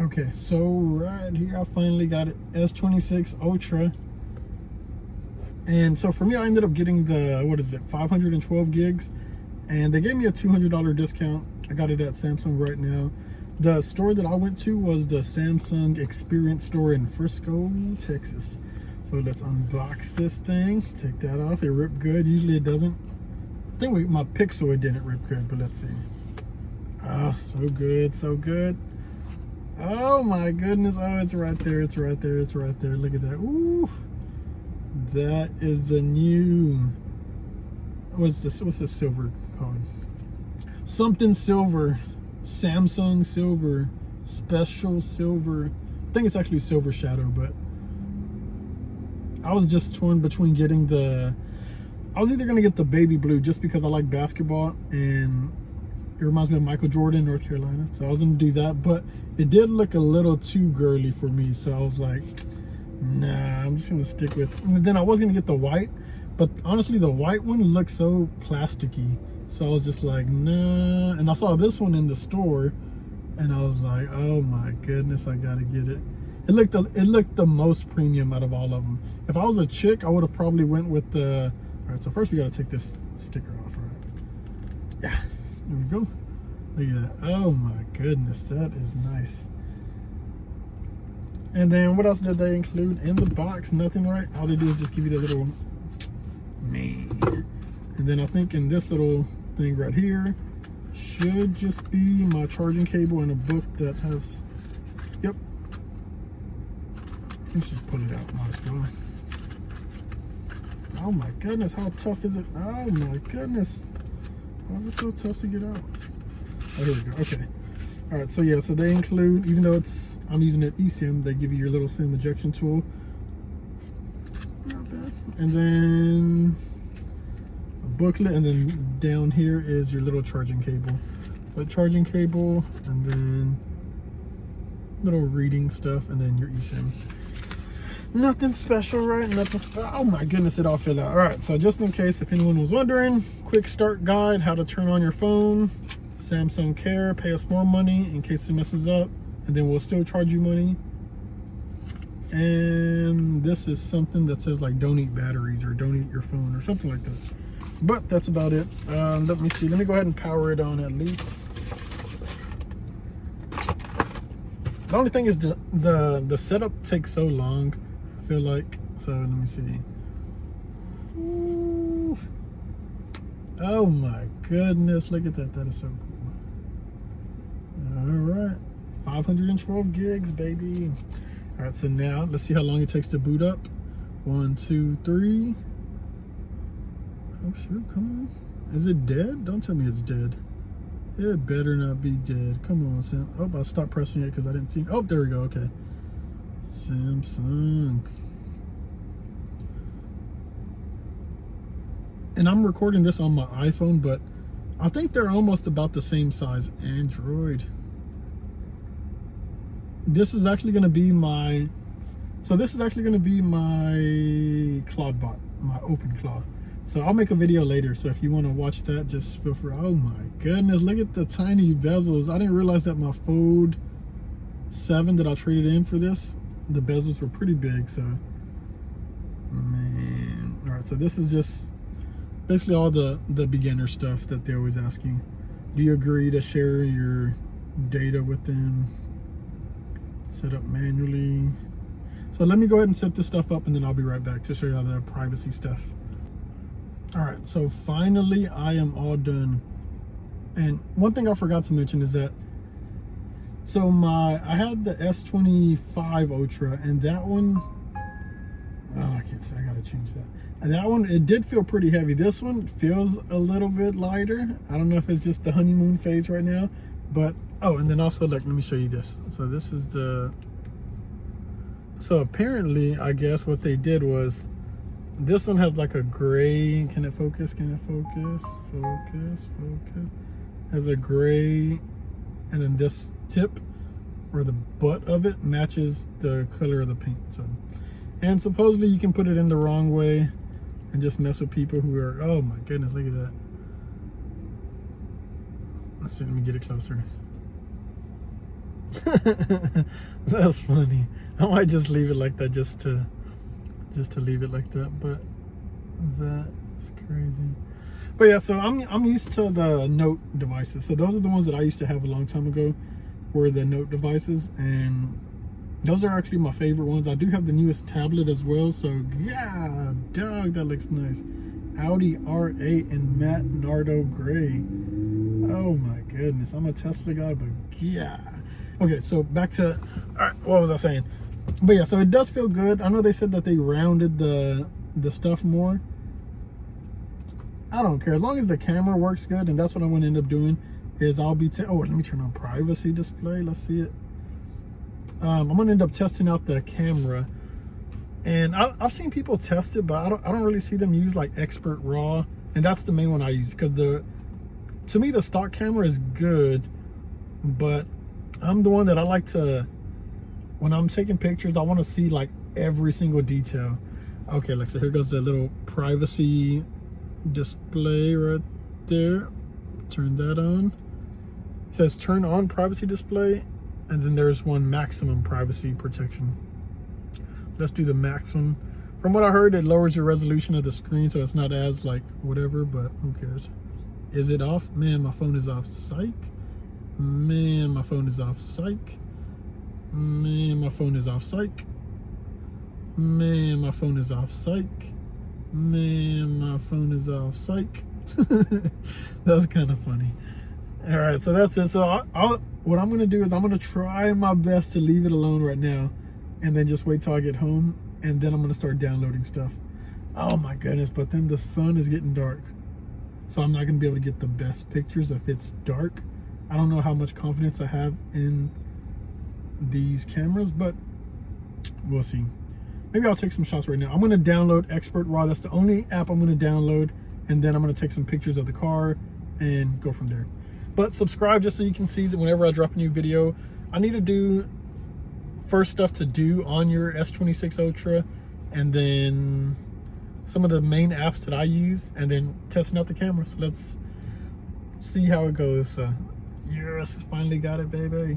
Okay, so right here I finally got it, S26 Ultra. And so for me, I ended up getting the, what is it, 512 gigs. And they gave me a $200 discount. I got it at Samsung right now. The store that I went to was the Samsung Experience store in Frisco, Texas. So let's unbox this thing. Take that off. It ripped good. Usually it doesn't. I think with my Pixel it didn't rip good, but let's see. Oh, so good, so good. Oh my goodness. Oh, it's right there. It's right there. It's right there. Look at that. Ooh. That is the new, what's this silver called? Something silver. Samsung silver. Special silver. I think it's actually silver shadow, but I was just torn between getting the, I was either going to get the baby blue just because I like basketball and it reminds me of Michael Jordan, North Carolina. So I was going to do that, but it did look a little too girly for me. So I was like, nah, I'm just going to stick with, and then I was going to get the white, but honestly, the white one looked so plasticky. So I was just like, nah. And I saw this one in the store and I was like, oh my goodness, I got to get it. It looked the most premium out of all of them. If I was a chick, I would have probably went with the, all right, so first we got to take this sticker off, right? Yeah, there we go. Look at that. Oh my goodness, that is nice. And then what else did they include in the box? Nothing, right? All they do is just give you the little, man. And then I think in this little thing right here should just be my charging cable and a book that has, yep. Let's just pull it out, might as well. Oh my goodness, how tough is it? Oh my goodness. Why is it so tough to get out? Oh, here we go, okay. All right, so yeah, so they include, even though it's, I'm using it eSIM, they give you your little SIM ejection tool. Not bad. And then a booklet, and then down here is your little charging cable. But charging cable, and then little reading stuff, and then your eSIM. Nothing special, right? Nothing special. Oh my goodness, it all fell out. All right, so just in case if anyone was wondering, quick start guide, how to turn on your phone. Samsung Care, pay us more money in case it messes up, and then we'll still charge you money. And this is something that says like don't eat batteries or don't eat your phone or something like that. But that's about it. Let me see. Let me go ahead and power it on at least. The only thing is the setup takes so long, I feel like. So let me see. Ooh. Oh my goodness, look at that. That is so cool. All right, 512 gigs, baby. All right, so now let's see how long it takes to boot up. 1, 2, 3. Oh shoot, come on. Is it dead? Don't tell me it's dead. It better not be dead. Come on, Sam. Oh, I stopped pressing it because I didn't see. Oh, there we go. Okay. Samsung. And I'm recording this on my iPhone, but I think they're almost about the same size. Android. This is actually going to be my, so this is actually going to be my cloud bot, my OpenClaw. So I'll make a video later. So if you want to watch that, just feel free. Oh my goodness, look at the tiny bezels. I didn't realize that my Fold 7 that I traded in for this, the bezels were pretty big. So, man. All right, so this is just basically all the beginner stuff that they always ask you. Do you agree to share your data with them? Set up manually. So let me go ahead and set this stuff up and then I'll be right back to show you all the privacy stuff. All right, so finally I am all done. And one thing I forgot to mention is that, so I had the S25 Ultra, and that one, oh, I can't say, I gotta change that. And that one, it did feel pretty heavy. This one feels a little bit lighter. I don't know if it's just the honeymoon phase right now, but, oh, and then also, like, let me show you this. So this is the, so apparently, I guess what they did was, this one has like a gray, can it focus? Can it focus? Focus, focus. Has a gray, and then this tip, or the butt of it, matches the color of the paint. So, and supposedly you can put it in the wrong way and just mess with people who are, oh my goodness, look at that. Let's see, let me get it closer. That's funny. I might just leave it like that just to leave it like that, but that's crazy. But yeah, so I'm used to the Note devices. So those are the ones that I used to have a long time ago, were the Note devices, and those are actually my favorite ones. I do have the newest tablet as well, so yeah, dog, that looks nice. Audi R8 in matte Nardo gray. Oh my goodness, I'm a Tesla guy, but yeah. Okay, so back to, what was I saying? But yeah, so it does feel good. I know they said that they rounded the stuff more. I don't care, as long as the camera works good, and that's what I'm going to end up doing. Is I'll be let me turn on privacy display. Let's see it. I'm going to end up testing out the camera, and I've seen people test it, but I don't really see them use like Expert RAW, and that's the main one I use, because to me the stock camera is good, but I'm the one that I like to, when I'm taking pictures, I want to see like every single detail. Okay, like, so here goes the little privacy display right there. Turn that on. It says turn on privacy display, and then there's one maximum privacy protection. Let's do the maximum. From what I heard, it lowers your resolution of the screen, so it's not as like whatever, but who cares? Is it off? Man, my phone is off. Psych. Man, my phone is off. Psych. Man, my phone is off. Psych. Man, my phone is off. Psych. Man, my phone is off. Psych. That's kind of funny. All right, so that's it. So what I'm gonna do is I'm gonna try my best to leave it alone right now, and then just wait till I get home, and then I'm gonna start downloading stuff. Oh my goodness, but then the sun is getting dark, so I'm not gonna be able to get the best pictures if it's dark. I don't know how much confidence I have in these cameras, but we'll see. Maybe I'll take some shots right now. I'm gonna download Expert RAW. That's the only app I'm gonna download, and then I'm gonna take some pictures of the car and go from there. But subscribe just so you can see that whenever I drop a new video. I need to do first stuff to do on your S26 Ultra, and then some of the main apps that I use, and then testing out the camera. So let's see how it goes. Yes, finally got it, baby.